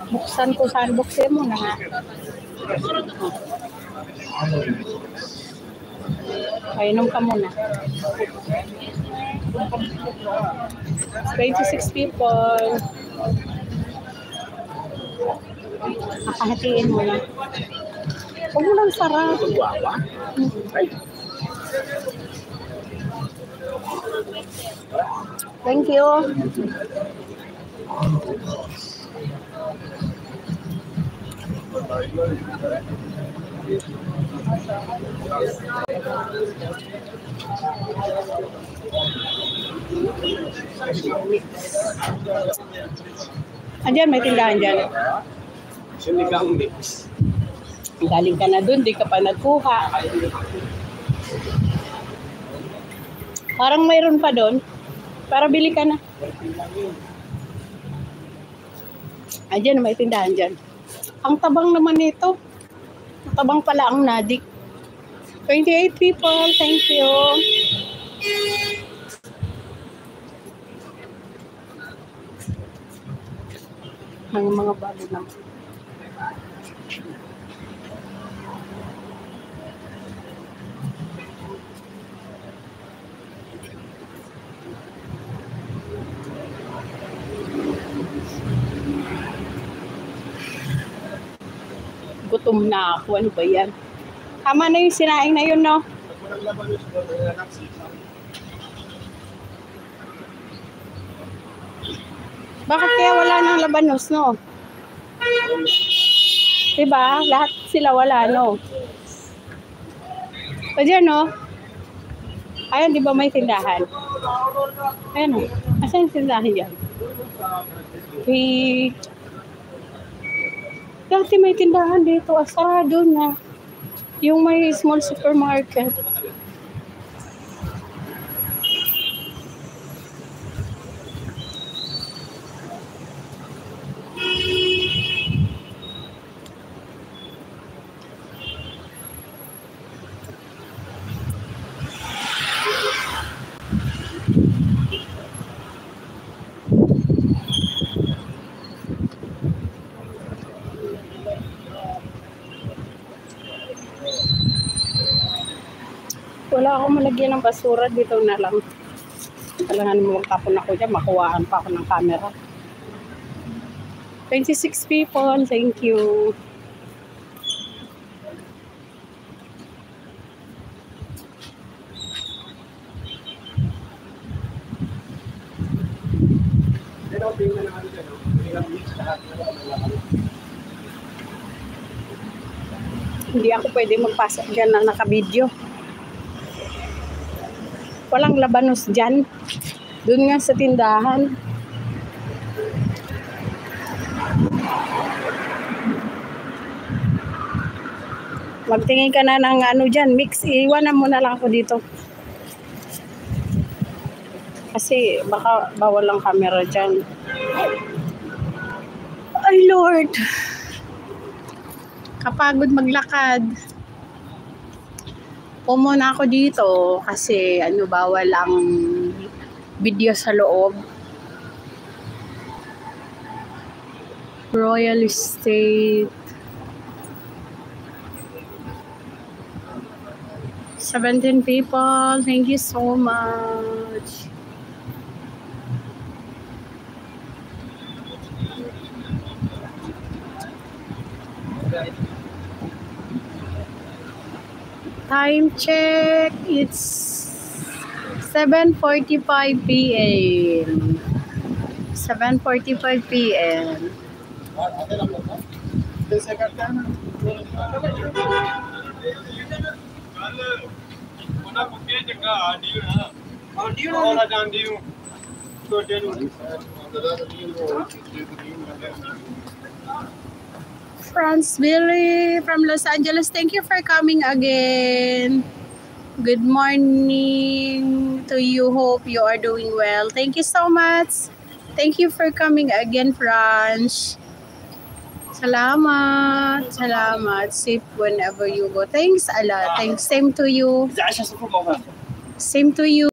Buksan ko saan. Buksin mo na nga. Painom ka muna. 26 people. Nakahatiin mo na. Huwag mo lang sarap. Thank you. Andiyan, may tindahan dyan. Sinigang mix. Galing ka na dun, di ka pa nagkuha. Parang mayroon pa dun. Para bili ka na. Andiyan, may tindahan dyan. Ang tabang naman nito. Tabang pala ang nadik. 28 people, thank you. Ang mga bago naman. Gutom na ako. Ano ba yan? Tama na yung sinaing na yun, no? Bakit kaya wala ng labanos, no? Diba? Lahat sila wala, no? O dyan, no? Ayan, di ba may tindahan? Ayan, no? Asan yung tindahan dyan? Dati may tindahan dito. Sarado na. Yung may small supermarket. Wala akong malagyan ng basura. Dito na lang. Kailangan mo magtapon ako dyan. Makuhaan pa ako ng camera. 26 people. Thank you. Hindi ako pwede magpasok dyan na naka-video. Walang labanos dyan. Doon nga sa tindahan. Magtingin ka na ng ano dyan. Mix. Iwanan mo na lang ako dito. Kasi baka bawal ang camera dyan. Ay Lord. Kapagod maglakad. Pumuna ako dito kasi ano bawal ang video sa loob. Royal Estate. 17 people. Thank you so much. Time check, it's 7:45 p.m. 7:45 p.m. Franz Billy from Los Angeles, thank you for coming again. Good morning to you. Hope you are doing well. Thank you so much. Thank you for coming again, Franz. Salamat. Salamat. Safe whenever you go. Thanks a lot. Thanks. Same to you. Same to you.